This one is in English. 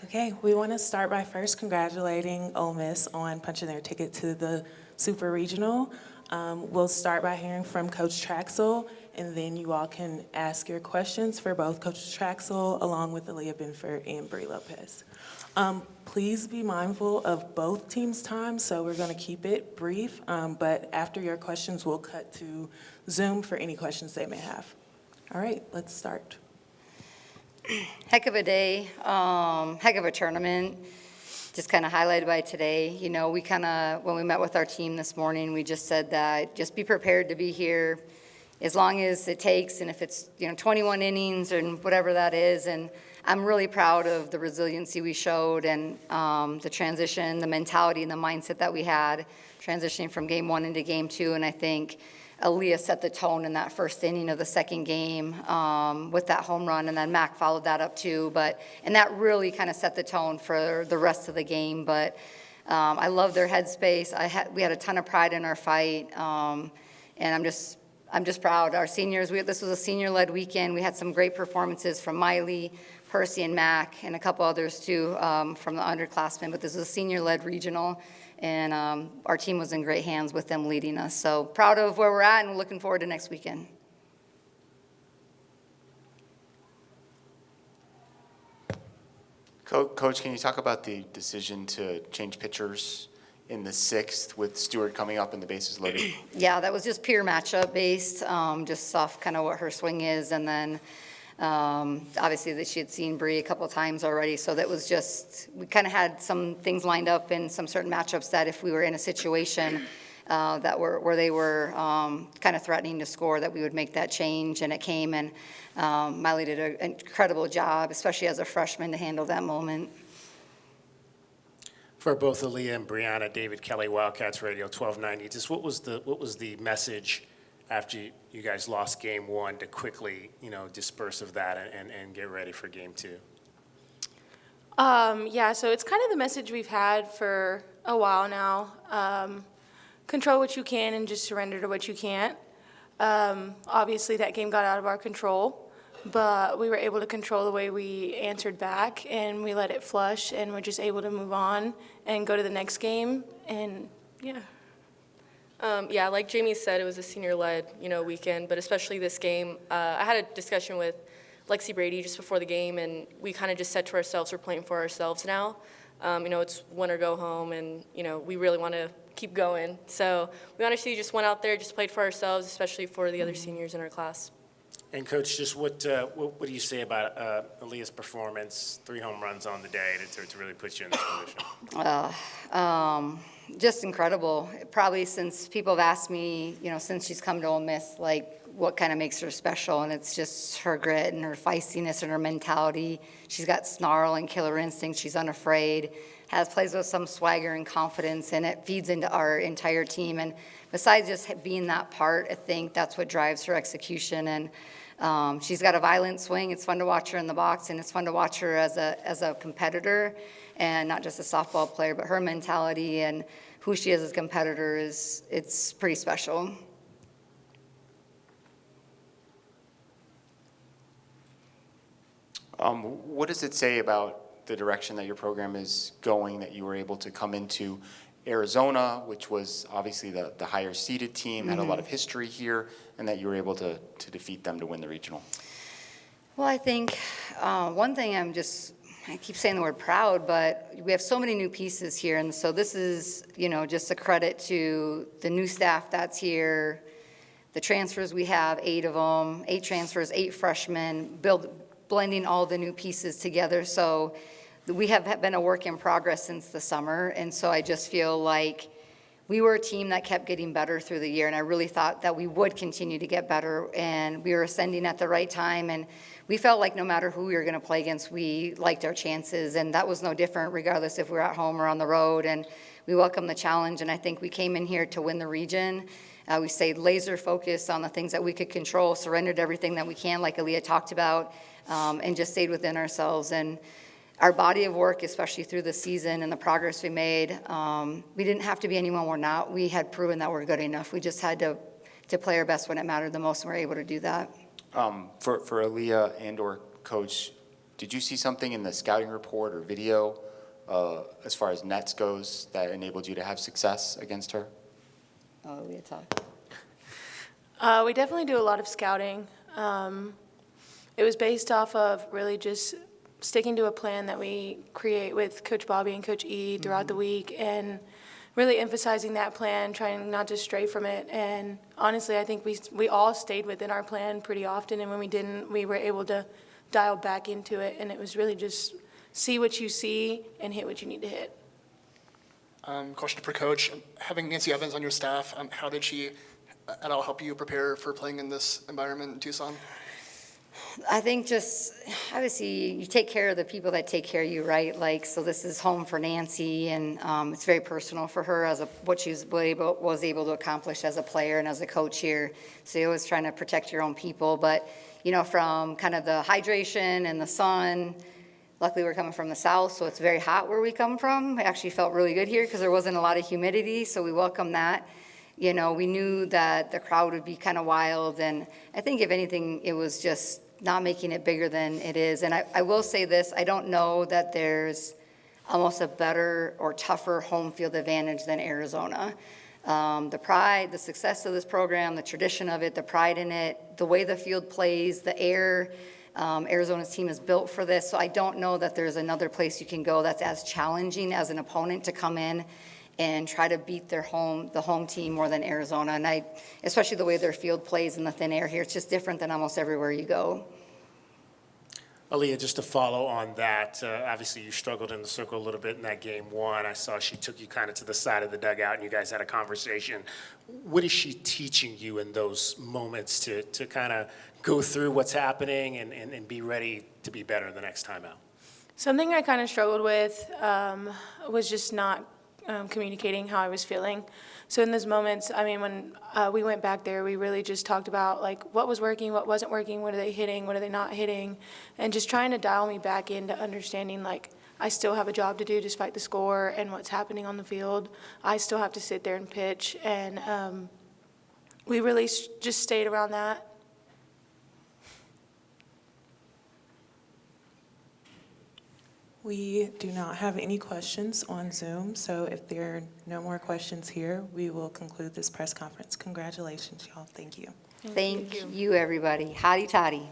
Okay, we want to start by first congratulating Ole Miss on punching their ticket to the Super Regional. We'll start by hearing from Coach Traxel, and then you all can ask your questions for both Coach Traxel along with Aaliyah Benford and Bree Lopez. Please be mindful of both teams' time, so we're going to keep it brief, but after your questions, we'll cut to Zoom for any questions they may have. All right, let's start. Heck of a day, heck of a tournament, just kind of highlighted by today. You know, when we met with our team this morning, we just said that just be prepared to be here as long as it takes, and if it's, 21 innings and whatever that is. And I'm really proud of the resiliency we showed and the transition, the mentality and the mindset that we had transitioning from game one into game two. And I think Aaliyah set the tone in that first inning of the second game with that home run, and then Mac followed that up too. And that really kind of set the tone for the rest of the game. But I love their headspace. We had a ton of pride in our fight, and I'm just proud. Our seniors, this was a senior-led weekend. We had some great performances from Miley, Percy, and Mac, and a couple others too from the underclassmen. But this is a senior-led regional. And our team was in great hands with them leading us. So proud of where we're at and looking forward to next weekend. Coach, can you talk about the decision to change pitchers in the sixth with Stewart coming up and the bases loaded? Yeah, that was just pure matchup based, just off kind of what her swing is. And then obviously that she had seen Bree a couple times already, so that was just, we kind of had some things lined up in some certain matchups that if we were in a situation where they were kind of threatening to score, that we would make that change. And it came, and Miley did an incredible job, especially as a freshman, to handle that moment. For both Aaliyah and Brianna, David Kelly, Wildcats Radio 1290. Just what was the message after you guys lost game one to quickly, disperse of that and get ready for game two? Yeah, so it's kind of the message we've had for a while now. Control what you can and just surrender to what you can't. Obviously, that game got out of our control, but we were able to control the way we answered back, and we let it flush, and we're just able to move on and go to the next game, and yeah. Yeah, like Jamie said, it was a senior-led, weekend, but especially this game. I had a discussion with Lexi Brady just before the game, and we kind of just said to ourselves, we're playing for ourselves now. It's win or go home, and, we really want to keep going. So we honestly just went out there, just played for ourselves, especially for the other seniors in our class. And Coach, just what do you say about Aaliyah's performance, 3 home runs on the day to really put you in this position? Just incredible. Probably since people have asked me, since she's come to Ole Miss, like what kind of makes her special, and it's just her grit and her feistiness and her mentality. She's got snarl and killer instinct. She's unafraid, plays with some swagger and confidence, and it feeds into our entire team. And besides just being that part, I think that's what drives her execution. And she's got a violent swing. It's fun to watch her in the box, and it's fun to watch her as a competitor, and not just a softball player, but her mentality and who she is as a competitor it's pretty special. What does it say about the direction that your program is going that you were able to come into Arizona, which was obviously the higher seeded team, had a lot of history here, and that you were able to defeat them to win the regional? Well, I think one thing I keep saying the word proud, but we have so many new pieces here. And so this is, just a credit to the new staff that's here, the transfers we have, 8 of them, 8 transfers, 8 freshmen, blending all the new pieces together. So we have been a work in progress since the summer. And so I just feel like we were a team that kept getting better through the year. And I really thought that we would continue to get better. And we were ascending at the right time. And we felt like no matter who we were going to play against, we liked our chances. And that was no different regardless if we were at home or on the road. And we welcomed the challenge. And I think we came in here to win the region. We stayed laser focused on the things that we could control, surrendered everything that we can, like Aaliyah talked about, and just stayed within ourselves. And our body of work, especially through the season and the progress we made, we didn't have to be anyone we're not. We had proven that we're good enough. We just had to play our best when it mattered the most, and we're able to do that. For Aaliyah and or Coach, did you see something in the scouting report or video as far as nets goes that enabled you to have success against her? Oh, we had talked. We definitely do a lot of scouting. It was based off of really just sticking to a plan that we create with Coach Bobby and Coach E throughout the week, and really emphasizing that plan, trying not to stray from it. And honestly, I think we all stayed within our plan pretty often, and when we didn't, we were able to dial back into it. And it was really just see what you see and hit what you need to hit. Question for Coach. Having Nancy Evans on your staff, how did she at all help you prepare for playing in this environment in Tucson? I think just, obviously, you take care of the people that take care of you, right? Like, so this is home for Nancy, and it's very personal for her as what she was able to accomplish as a player and as a coach here. So you're always trying to protect your own people. But, you know, from kind of the hydration and the sun, luckily we're coming from the south, so it's very hot where we come from. It actually felt really good here because there wasn't a lot of humidity, so we welcome that. You know, we knew that the crowd would be kind of wild, and I think if anything, it was just not making it bigger than it is. And I will say this, I don't know that there's almost a better or tougher home field advantage than Arizona. The pride, the success of this program, the tradition of it, the pride in it, the way the field plays, the air, Arizona's team is built for this. So I don't know that there's another place you can go that's as challenging as an opponent to come in and try to beat the home team more than Arizona. And especially the way their field plays in the thin air here, it's just different than almost everywhere you go. Aaliyah, just to follow on that, obviously you struggled in the circle a little bit in that game one. I saw she took you kind of to the side of the dugout and you guys had a conversation. What is she teaching you in those moments to kind of go through what's happening and be ready to be better the next time out? Something I kind of struggled with was just not communicating how I was feeling. So in those moments, I mean, when we went back there, we really just talked about like what was working, what wasn't working, what are they hitting, what are they not hitting, and just trying to dial me back into understanding like I still have a job to do despite the score and what's happening on the field. I still have to sit there and pitch, and we really just stayed around that. We do not have any questions on Zoom, so if there are no more questions here, we will conclude this press conference. Congratulations, y'all. Thank you. Thank you, everybody. Hotty toddy.